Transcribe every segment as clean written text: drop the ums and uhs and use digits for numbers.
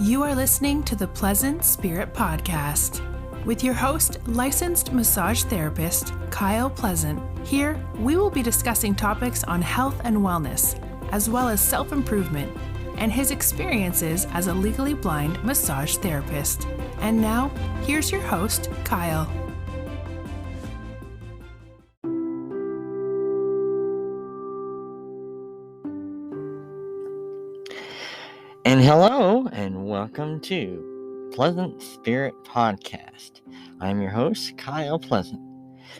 You are listening to the Pleasant Spirit Podcast with your host, licensed massage therapist, Kyle Pleasant. Here, we will be discussing topics on health and wellness, as well as self-improvement, and his experiences as a legally blind massage therapist. And now, here's your host, Kyle. And hello, and welcome to Pleasant Spirit Podcast. I'm your host, Kyle Pleasant.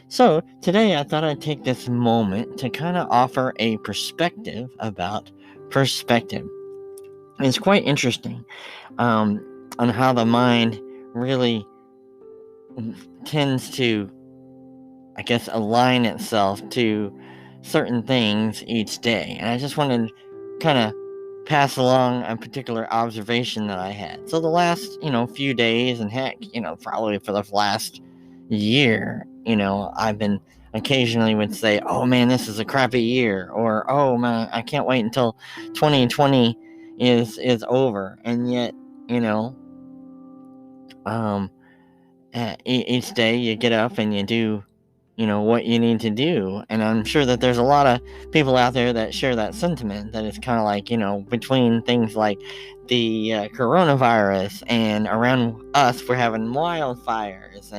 So, today I thought I'd take this moment to kind of offer a perspective about perspective. It's quite interesting on how the mind really tends to, align itself to certain things each day. And I just wanted to kind of pass along a particular observation that I had. So the last, few days, and heck, probably for the last year, I've been occasionally would say, oh man, this is a crappy year, or oh man, I can't wait until 2020 is over. And yet, each day you get up and you do what you need to do. And I'm sure that there's a lot of people out there that share that sentiment, that it's kind of like, between things like the coronavirus and around us, we're having wildfires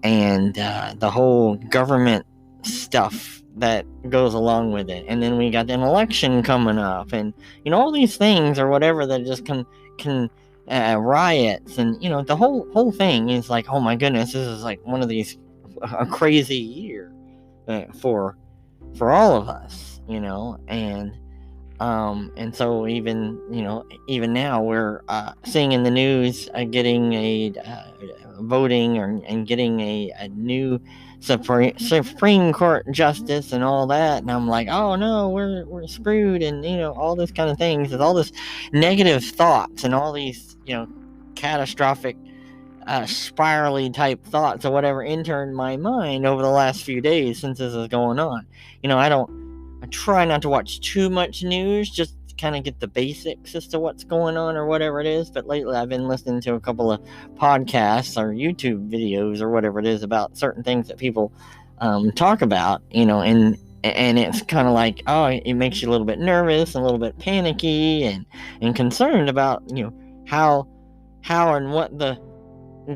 and the whole government stuff that goes along with it. And then we got an election coming up, and, all these things or whatever that just can riots, and, the whole thing is like, oh my goodness, this is like one of these a crazy year for all of us, and so even now we're seeing in the news getting a voting and getting a new Supreme Court justice and all that, and I'm like, oh no, we're screwed, and all this kind of things, and all this negative thoughts and all these catastrophic spirally type thoughts or whatever entered my mind over the last few days since this is going on. I try not to watch too much news, just to kind of get the basics as to what's going on or whatever it is. But lately I've been listening to a couple of podcasts or YouTube videos or whatever it is about certain things that people talk about, and it's kind of like, oh, it makes you a little bit nervous, a little bit panicky, and concerned about, how and what the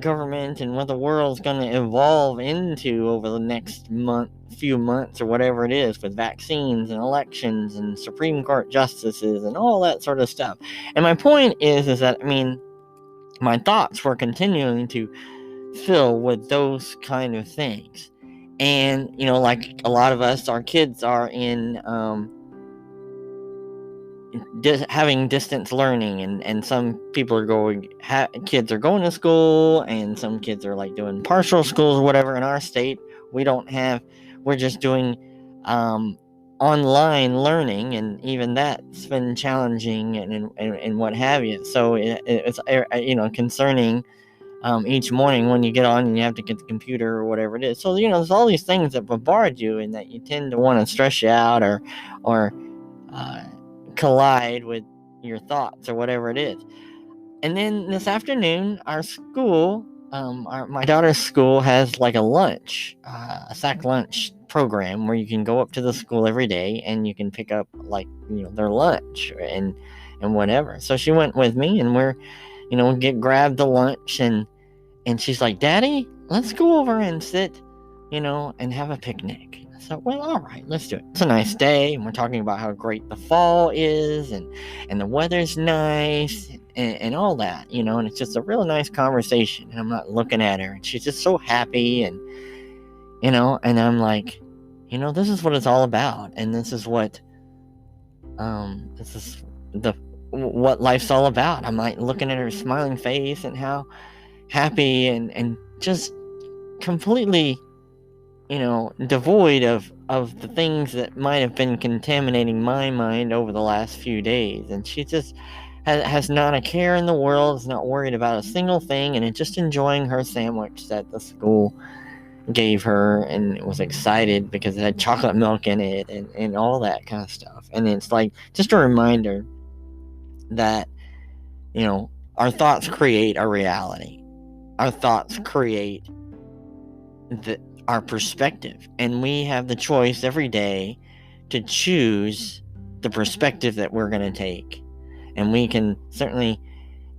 government and what the world's going to evolve into over the next few months or whatever it is, with vaccines and elections and Supreme Court justices and all that sort of stuff. And my point is that, my thoughts were continuing to fill with those kind of things. And, like a lot of us, our kids are in having distance learning, and some people are kids are going to school, and some kids are like doing partial schools or whatever. In our state, we're just doing online learning, and even that's been challenging and what have you. So it's concerning each morning when you get on and you have to get the computer or whatever it is. So there's all these things that bombard you, and that you tend to want to stress you out or collide with your thoughts or whatever it is. And then this afternoon, our school, my daughter's school has like a lunch, a sack lunch program where you can go up to the school every day and you can pick up their lunch and whatever. So she went with me, and we're grabbed the lunch, and she's like, Daddy, let's go over and sit and have a picnic. So, well, all right, let's do it. It's a nice day, and we're talking about how great the fall is, and the weather's nice, and all that, and it's just a real nice conversation. And I'm not looking at her, and she's just so happy, and and I'm like, this is what it's all about, and this is what what life's all about. I'm like looking at her smiling face and how happy and just completely devoid of the things that might have been contaminating my mind over the last few days. And she just has not a care in the world, is not worried about a single thing, and is just enjoying her sandwich that the school gave her, and was excited because it had chocolate milk in it and all that kind of stuff. And it's like just a reminder that our thoughts create our reality. Our thoughts create our perspective. And we have the choice every day to choose the perspective that we're going to take. And we can certainly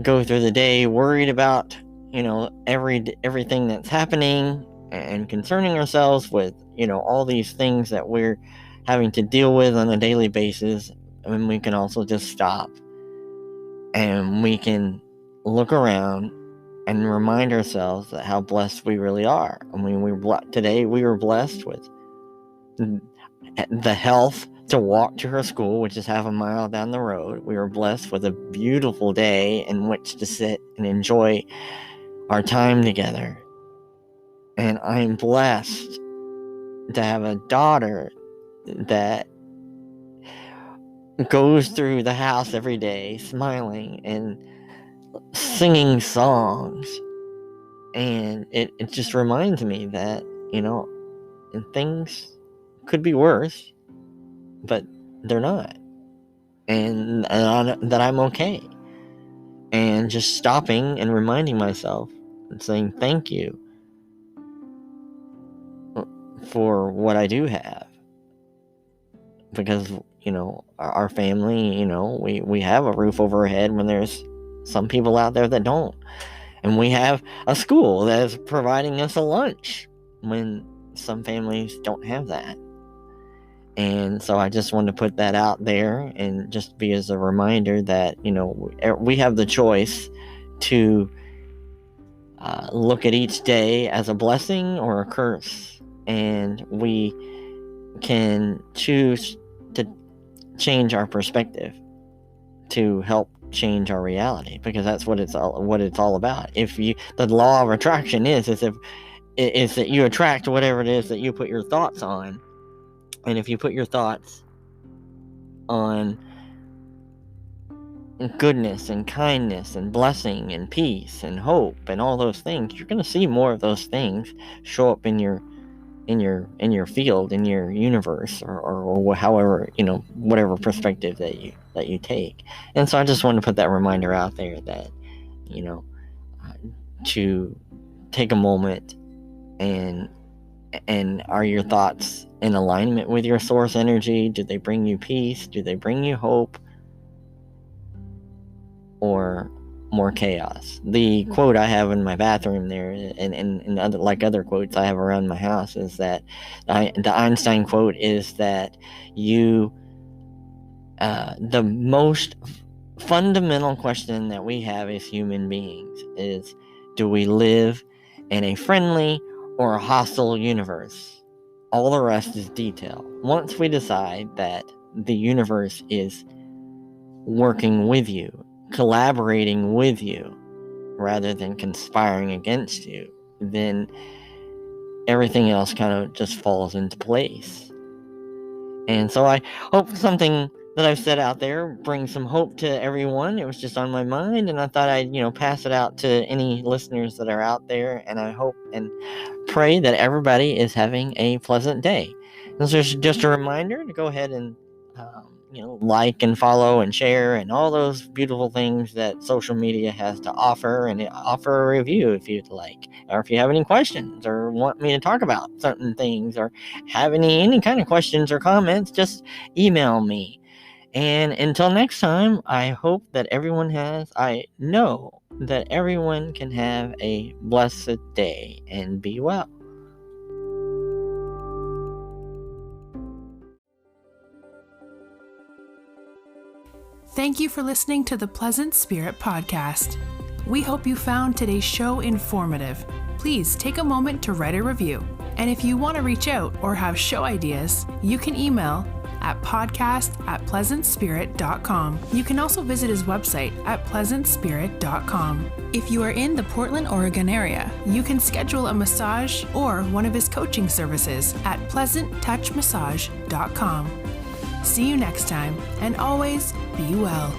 go through the day worried about, everything that's happening and concerning ourselves with, all these things that we're having to deal with on a daily basis. And we can also just stop and we can look around and remind ourselves that how blessed we really are. I mean, today we were blessed with the health to walk to her school, which is half a mile down the road. We were blessed with a beautiful day in which to sit and enjoy our time together. And I'm blessed to have a daughter that goes through the house every day smiling and singing songs. And it just reminds me that, things could be worse, but they're not. And that I'm okay. And just stopping and reminding myself and saying thank you for what I do have. Because, our family, we have a roof over our head when there's some people out there that don't. And we have a school that is providing us a lunch when some families don't have that. And so I just wanted to put that out there and just be as a reminder that, we have the choice to look at each day as a blessing or a curse. And we can choose to change our perspective to help change our reality, because that's what it's all about. The law of attraction is that you attract whatever it is that you put your thoughts on. And if you put your thoughts on goodness and kindness and blessing and peace and hope and all those things, you're going to see more of those things show up in your field, in your universe, or however, whatever perspective that you take. And so I just wanted to put that reminder out there that, to take a moment and are your thoughts in alignment with your source energy? Do they bring you peace? Do they bring you hope? Or more chaos? The quote I have in my bathroom there, and other quotes I have around my house, is that the Einstein quote is that the most fundamental question that we have as human beings is, do we live in a friendly or a hostile universe? All the rest is detail. Once we decide that the universe is working with you, collaborating with you, rather than conspiring against you, then everything else kind of just falls into place. And so I hope something that I've said out there brings some hope to everyone. It was just on my mind, and I thought I'd, pass it out to any listeners that are out there, and I hope and pray that everybody is having a pleasant day. This is just a reminder to go ahead and like and follow and share and all those beautiful things that social media has to offer, and offer a review if you'd like, or if you have any questions or want me to talk about certain things, or have any kind of questions or comments, just email me. And until next time, I know that everyone can have a blessed day and be well. Thank you for listening to the Pleasant Spirit Podcast. We hope you found today's show informative. Please take a moment to write a review. And if you want to reach out or have show ideas, you can email at podcast@pleasantspirit.com. You can also visit his website at pleasantspirit.com. If you are in the Portland, Oregon area, you can schedule a massage or one of his coaching services at pleasanttouchmassage.com. See you next time, and always be well.